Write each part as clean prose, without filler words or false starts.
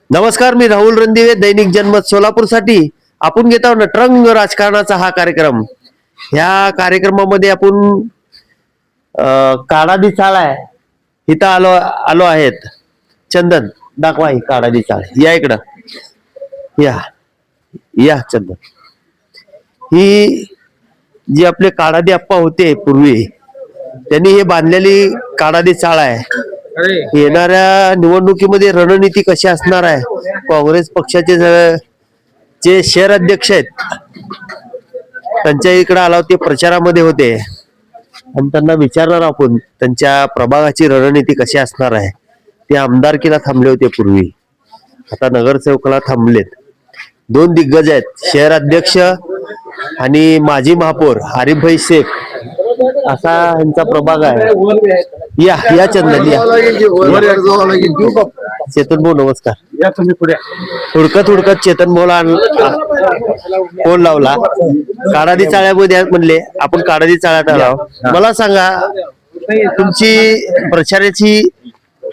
नमस्कार, मी राहुल रणदिवे, दैनिक जनमत सोलापूर साठी आपण घेत आहोत नटरंग राजकारणाचा हा कार्यक्रम. ह्या कार्यक्रमामध्ये आपण काळादी चाळ आहे इथं आलो आहेत. चंदन दाखवा ही काळादी चाळ, या इकडं या या चंदन. ही जी आपले काळादी आप्पा होते पूर्वी, त्यांनी हे बांधलेली काळादी चाळ आहे. येणाऱ्या निवडणुकीमध्ये रणनीती कशी असणार आहे, काँग्रेस पक्षाचे जे शहर अध्यक्ष आहेत त्यांच्या इकडे आला, ते प्रचारामध्ये होते आणि त्यांना विचारणार आपण त्यांच्या प्रभागाची रणनीती कशी असणार आहे. ते आमदारकीला थांबले होते पूर्वी, आता नगरसेवकाला थांबलेत. दोन दिग्गज आहेत, शहर अध्यक्ष आणि माजी महापौर आरिफभाई शेख असा यांचा प्रभाग आहे. या या चंदन या. चेतन भाऊ नमस्कार. या तुम्ही पुढे. हुडकत चेतन भाऊला फोन लावला. काळादी चाळ्यामध्ये म्हणले आपण काळादी चाळ्यात आलो. मला सांगा, तुमची प्रचाराची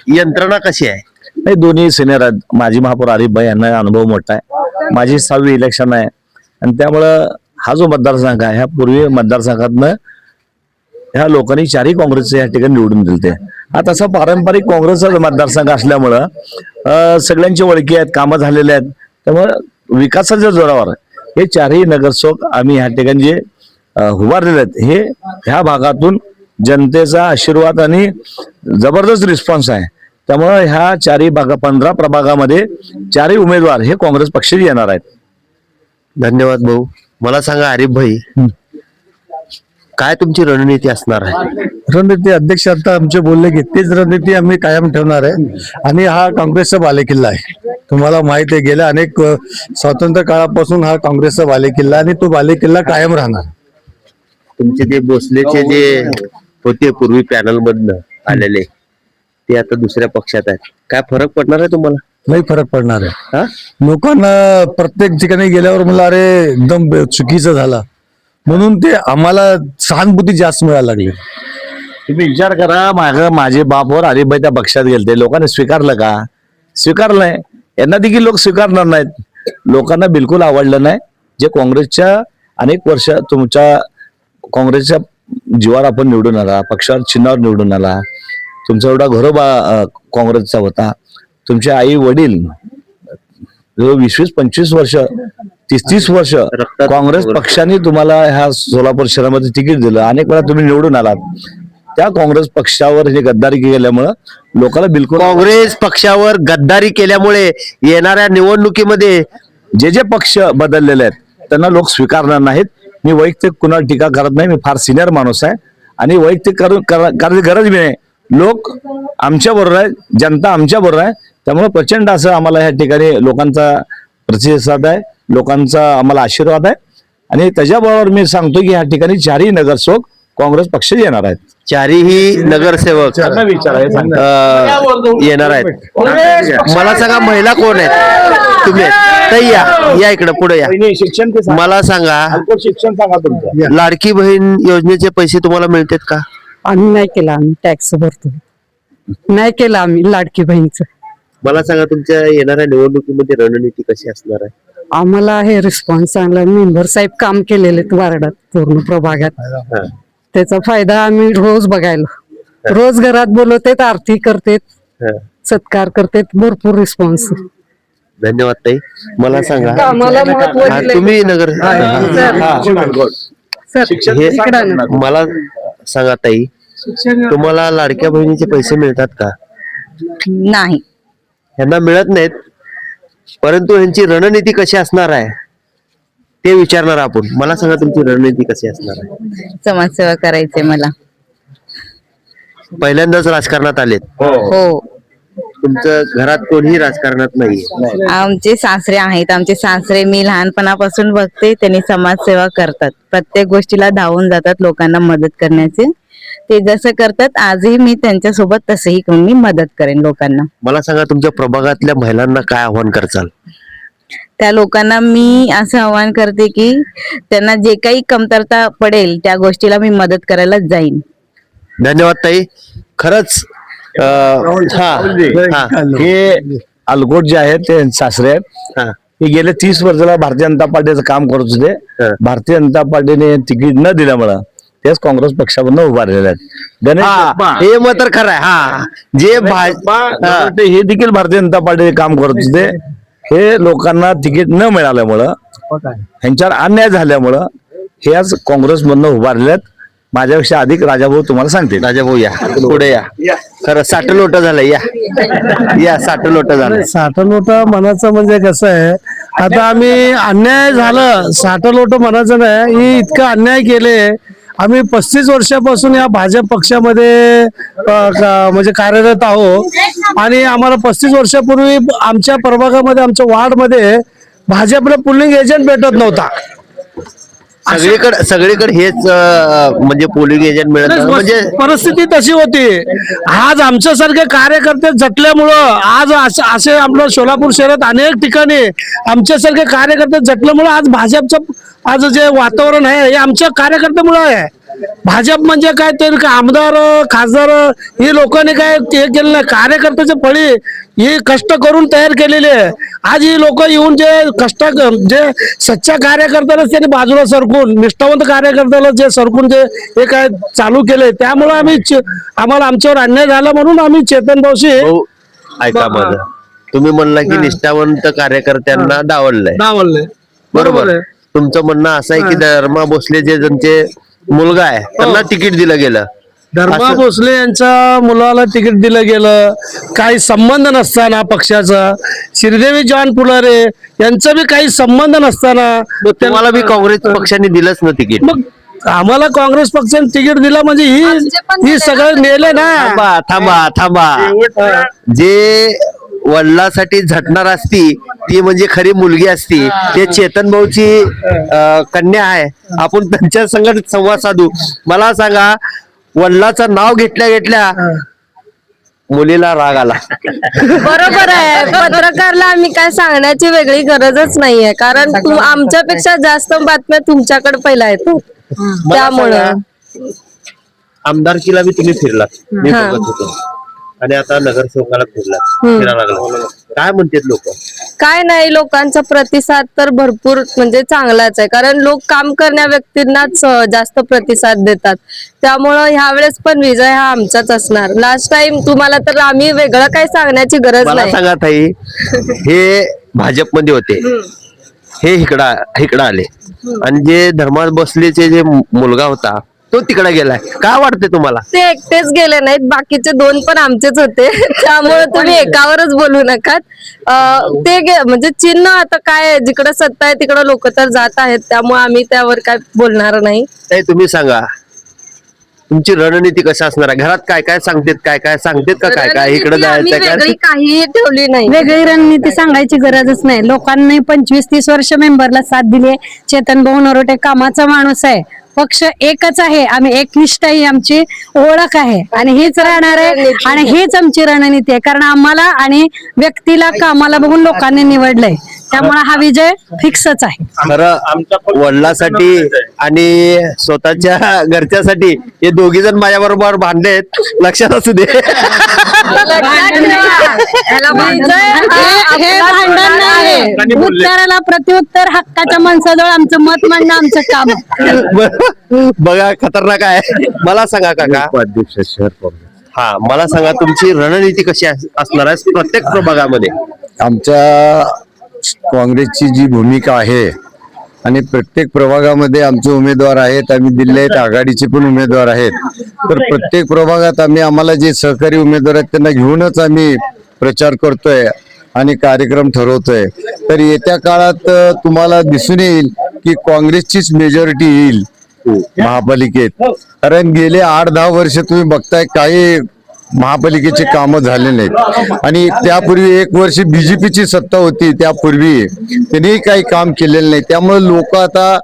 यंत्रणा कशी आहे? नाही, दोन्ही सिनियर आहेत. माजी महापौर आरिफभाई यांना अनुभव मोठा आहे. माझी 6वी इलेक्शन आहे आणि त्यामुळं हा जो मतदारसंघ आहे, ह्या पूर्वी मतदारसंघातनं ह्या लोकांनी चारही काँग्रेसचे या ठिकाणी निवडून दिले. हा तसा पारंपरिक काँग्रेसचा मतदारसंघ असल्यामुळं सगळ्यांची ओळखी आहेत, कामं झालेले आहेत. त्यामुळे विकासाच्या जोरावर हे चारही नगरसेवक आम्ही ह्या ठिकाणी जे उभारलेले आहेत, हे ह्या भागातून जनतेचा आशीर्वाद आणि जबरदस्त रिस्पॉन्स आहे. त्यामुळे ह्या चारही भागा 15 प्रभागामध्ये चारही उमेदवार हे काँग्रेस पक्षाचे येणार आहेत. धन्यवाद भाऊ. मला सांगा आरिफभाई, काय तुमची रणनीती असणार आहे? रणनीती अध्यक्ष आता आमचे बोलले की तीच रणनीती आम्ही कायम ठेवणार आहे आणि हा काँग्रेसचा बालेकिल्ला आहे. तुम्हाला माहिती आहे, गेल्या अनेक स्वातंत्र्य काळापासून हा काँग्रेसचा बालेकिल्ला आणि तो बालेकिल्ला कायम राहणार. तुमचे ते भोसलेचे जे होते पूर्वी पॅनल मधनं आलेले, ते आता दुसऱ्या पक्षात आहेत. काय फरक पडणार आहे तुम्हाला? नाही फरक पडणार आहे. हा, लोकांना प्रत्येक ठिकाणी गेल्यावर मला अरे एकदम चुकीचं झाला म्हणून ते आम्हाला सहानुभूती जास्त मिळायला लागली. तुम्ही विचार करा, माझे बापवर आरिफभाई त्या पक्षात गेलते, लोकांनी स्वीकारलं का? स्वीकारलं नाही. यांना देखील लोक स्वीकारणार नाहीत. लोकांना बिलकुल आवडलं नाही. जे काँग्रेसच्या अनेक वर्ष तुमच्या काँग्रेसच्या जीवावर आपण निवडून आला, पक्षावर चिन्हावर निवडून आला, तुमचा एवढा घरोबा काँग्रेसचा होता. तुमचे आई वडील 20-25 वर्ष 30 वर्ष काँग्रेस पक्षाने तुम्हाला ह्या सोलापूर शहरामध्ये तिकीट दिलं, अनेक वेळा तुम्ही निवडून आलात. त्या काँग्रेस पक्षावर हे गद्दारी केल्यामुळं लोकांना बिलकुल, काँग्रेस पक्षावर गद्दारी केल्यामुळे येणाऱ्या निवडणुकीमध्ये जे पक्ष बदललेले आहेत त्यांना लोक स्वीकारणार नाहीत. मी वैयक्तिक कुणाला टीका करत नाही. मी फार सिनियर माणूस आहे आणि वैयक्तिक करायची गरज बी नाही. लोक आमच्या बरोबर आहे, जनता आमच्या बरोबर आहे. त्यामुळे प्रचंड असं आम्हाला ह्या ठिकाणी लोकांचा प्रतिसाद आहे, लोकांचा आम्हाला आशीर्वाद आहे आणि त्याच्याबरोबर मी सांगतो की ह्या ठिकाणी चारही नगरसेवक काँग्रेस पक्ष येणार आहेत. चारही नगरसेवक येणार आहेत. मला सांगा, महिला कोण आहेत? तुम्ही ताई या इकडे पुढे या. शिक्षण मला सांगा, शिक्षण सांगा तुमचं. लाडकी बहीण योजनेचे पैसे तुम्हाला मिळतात का? आम्ही नाही केला, आम्ही टॅक्स भरतो. नाही केलं आम्ही लाडकी बहीणचं. मला सांगा, तुमच्या येणाऱ्या निवडणुकीमध्ये रणनीती कशी असणार आहे? आम्हाला हे रिस्पॉन्स चांगला. मेंबर साहेब काम केलेले वार्डात पूर्ण प्रभागात, हा. त्याचा फायदा आम्ही रोज बघायला. रोज घरात बोलवतेत, आरती करतेत, हा. सत्कार करतेत, भरपूर रिस्पॉन्स. धन्यवाद ताई. मला सांगा, आम्हाला महत्त्व हा, दिलंय. तुम्ही नगर सर, हे इकडं ना. मला सांगा ताई, तुम्हाला लाडक्या बहिणीचे पैसे मिळतात का? नाही. यांना मिळत नाहीत, परंतु यांची रणनीती कशी असणार आहे ते विचारणार आपण. मला सांगा, तुमची रणनीती कशी असणार आहे? समाजसेवा करायचे मला. पहिल्यांदाच राजकारणात आलेत. हो, तुमचं घरात कोणीही राजकारणात नाहीये. आमचे सासरे आहेत. आमचे सासरे मी लहानपणापासून बघते, त्यांनी समाजसेवा करतात. प्रत्येक गोष्टीला धावून जातात लोकांना मदत करण्याचे. ते जसं करतात आजही मी त्यांच्या सोबत तसंही मी मदत करेन लोकांना. मला सांगा, तुमच्या प्रभागातल्या महिलांना काय आव्हान करचाल? त्या लोकांना मी असं आवाहन करते की त्यांना जे काही कमतरता पडेल त्या गोष्टीला मी मदत करायला जाईन. धन्यवाद ताई. खरंच हा, हे अलकोट जे आहेत ते सासरे आहेत. हा. हे गेले 30 वर्षाला भारतीय जनता पार्टीचं काम करत होते. भारतीय जनता पार्टीने तिकीट न दिल्यामुळं तेच काँग्रेस पक्षामधून उभारलेले आहेत. गणेश हा, बाप्पा, हे मात्र खरं आहे. हा, जे ते हे देखील भारतीय जनता पार्टीचे काम करत होते. हे लोकांना तिकीट न मिळाल्यामुळं ह्यांच्यावर अन्याय झाल्यामुळं हे आज काँग्रेसमधनं उभारले आहेत. माझ्यापेक्षा अधिक राजाभाऊ तुम्हाला सांगतील. राजा भाऊ या पुढे या. खरं साठलोट झालं. या साठलोट झालं. साठलोटा म्हणायचं म्हणजे कसं आहे, आता आम्ही अन्याय झालं साठलोट म्हणायचं नाही, ही इतकं अन्याय केले. आम्ही 35 वर्षापासून या भाजप पक्षामध्ये म्हणजे कार्यरत आहोत आणि आम्हाला 35 वर्षापूर्वी आमच्या प्रभागामध्ये आमच्या वार्डमध्ये भाजपला पोलिंग एजंट भेटत नव्हता. सगळीकडे हेच म्हणजे पोलिंग एजंट मिळत नाही. म्हणजे परिस्थिती तशी होती. आज आमच्यासारखे कार्यकर्ते झटल्यामुळं आज असे आपलं सोलापूर शहरात अनेक ठिकाणी आमच्यासारखे कार्यकर्ते झटल्यामुळं आज भाजपचं आज जे वातावरण आहे हे आमच्या कार्यकर्त्यामुळे आहे. भाजप म्हणजे काय ते आमदार खासदार ही लोकांनी काय हे केलं नाही. कार्यकर्त्याची फळी ही कष्ट करून तयार केलेली आहे. आज ही लोक येऊन जे सच्चा कार्यकर्त्याला त्यांनी बाजूला सरकून निष्ठावंत कार्यकर्त्याला जे सरकून जे हे काय चालू केले त्यामुळे आम्हाला आमच्यावर अन्याय झाला म्हणून आम्ही चेतन भाऊशी ऐका माझं, तुम्ही म्हणला की निष्ठावंत कार्यकर्त्यांना डावललंय. बरोबर आहे. तुमचं म्हणणं असं आहे की धर्मा भोसले जे ज्यांचे मुलगा आहे त्यांना तिकीट दिलं गेलं. धर्मा भोसले यांच्या मुलाला तिकीट दिलं गेलं. काही संबंध नसताना पक्षाचा श्रीदेवी जॉन पुलारे यांचा बी काही संबंध नसताना तुम्हाला बी काँग्रेस पक्षाने दिलंच ना तिकीट. मग आम्हाला काँग्रेस पक्षाने तिकीट दिलं म्हणजे ही सगळं नेले ना. थांबा. जे वडिलांसाठी झटणार असती ती म्हणजे खरी मुलगी असती. ते चेतन भाऊची कन्या आहे. आपण त्यांच्या संग संवाद साधू. मला सांगा, वडिलाचं नाव घेतल्या मुलीला राग आला. बरोबर आहे. पत्रकारला आम्ही काय सांगण्याची वेगळी गरजच नाहीये, कारण आमच्यापेक्षा जास्त बातम्या तुमच्याकडे पहिला येतात. त्यामुळं आमदारकीला बी तुम्ही फिरलात, मी बघत होतो. आणि आता नगरसेवकाला फिरायला लागला. काय म्हणतात लोक? काय नाही, लोकांचा प्रतिसाद तर भरपूर म्हणजे चांगलाच आहे, कारण लोक काम करण्या व्यक्तींनाच जास्त प्रतिसाद देतात. त्यामुळं ह्या वेळेस पण विजय हा आमचाच असणार. लास्ट टाइम तुम्हाला तर आम्ही वेगळं काही सांगण्याची गरज मला नाही. सांगा ताई, हे भाजपमध्ये होते, हे इकडं आले आणि जे धर्मा भोसलेचे जे मुलगा होता तो तिकडे गेलाय. काय वाटतंय तुम्हाला? ते एकटेच गेले नाहीत, बाकीचे 2 पण आमचेच होते. त्यामुळे तुम्ही एकावरच बोलू नका. म्हणजे चिन्ह आता काय, जिकडे सत्ता आहे तिकडे लोक तर जात आहेत, त्यामुळे आम्ही त्यावर काय बोलणार नाही. ताई तुम्ही सांगा, तुमची रणनीती कशी असणार आहे? घरात काय काय सांगतेत, काय सांगतेत का काय इकडे जायचं वेगळी काहीही ठेवली नाही. वेगळी रणनीती सांगायची गरजच नाही. लोकांनी 25-30 वर्ष मेंबरला साथ दिली. चेतन भाऊ नरोटे कामाचा माणूस आहे. पक्ष एकच आहे. आम्ही एकनिष्ठ ही आमची ओळख आहे आणि हीच राहणार आहे आणि हीच आमची रणनीती आहे. कारण आम्हाला आणि व्यक्तीला कामाला बघून लोकांनी निवडलंय, त्यामुळे हा विजय फिक्सच आहे. खरं वडिलांसाठी आणि स्वतःच्या घरच्यासाठी हे दोघी जण माझ्या बरोबर भांडलेत, लक्षात असू दे. हे भांडण नाही, उत्तराला प्रत्युत्तर हक्काच्या माणसाजवळ आमचं मत मांडणं आमचं काम आहे. बघा, खतरनाक आहे. मला सांगा काका, अध्यक्ष शहर काँग्रेस. हा, मला सांगा तुमची रणनीती कशी असणार आहे प्रत्येक प्रभागामध्ये? आमच्या काँग्रेसची जी भूमिका आहे आणि प्रत्येक प्रभागामध्ये आमचे उमेदवार आहेत. आम्ही दिल्ली आहेत, आघाडीचे पण उमेदवार आहेत. तर प्रत्येक प्रभागात आम्हाला जे सहकारी उमेदवार आहेत त्यांना घेऊनच आम्ही प्रचार करतोय आणि कार्यक्रम ठरवतोय. तर येत्या काळात तुम्हाला दिसून येईल की काँग्रेसचीच मेजॉरिटी येईल महापालिकेत. कारण गेले 8-10 वर्ष तुम्ही बघताय काही महापालिकेचे कामं झाले नाहीत आणि त्यापूर्वी 1 वर्ष बीजेपीची सत्ता होती, त्यापूर्वी त्यांनी काही काम केलेलं नाही. त्यामुळे लोक आता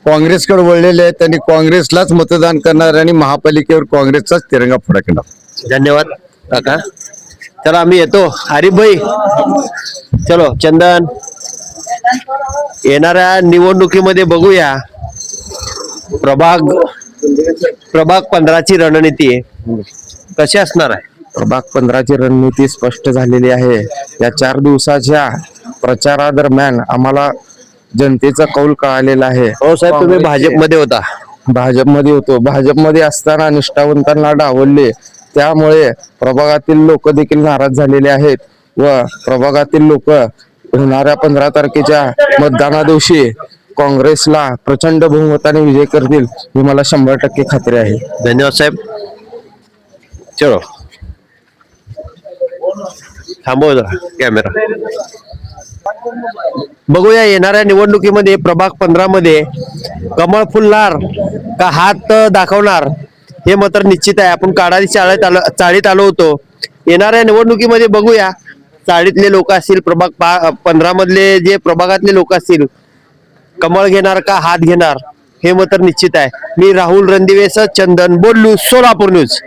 काँग्रेसकडे वळलेले आहेत आणि काँग्रेसलाच मतदान करणार आणि महापालिकेवर काँग्रेसचाच तिरंगा फडकणार. धन्यवाद काका. चला आम्ही येतो. हरीफ भाई, चलो चंदन, येणाऱ्या निवडणुकीमध्ये बघूया प्रभाग 15ची रणनीती कशी असणार आहे. प्रभाग 15ची रणनीती स्पष्ट झालेली आहे. या 4 दिवसाच्या प्रचारादरम्यान आम्हाला जनतेचा कौल कळालेला आहे. हो साहेब, तुम्ही भाजपमध्ये होता. भाजपमध्ये होतो. भाजपमध्ये असताना निष्ठावंतांना डावलले, त्यामुळे प्रभागातील लोक देखील नाराज झालेले आहेत व प्रभागातील लोक होणाऱ्या 15 तारखेच्या मतदाना दिवशी काँग्रेसला प्रचंड बहुमताने विजय करतील ही मला 100% खात्री आहे. धन्यवाद साहेब. चलो थांबव जरा कॅमेरा. बघूया येणाऱ्या निवडणुकीमध्ये प्रभाग 15 मध्ये कमळ फुलणार का हात दाखवणार हे मात्र निश्चित आहे. आपण काढारी चाळीत आलो होतो. येणाऱ्या निवडणुकीमध्ये बघूया चाळीतले लोक असतील, प्रभाग 15 मधले जे प्रभागातले लोक असतील, कमळ घेणार का हात घेणार हे मात्र निश्चित आहे. मी राहुल रणदिवे, चंदन बोल्लू, सोलापूर न्यूज.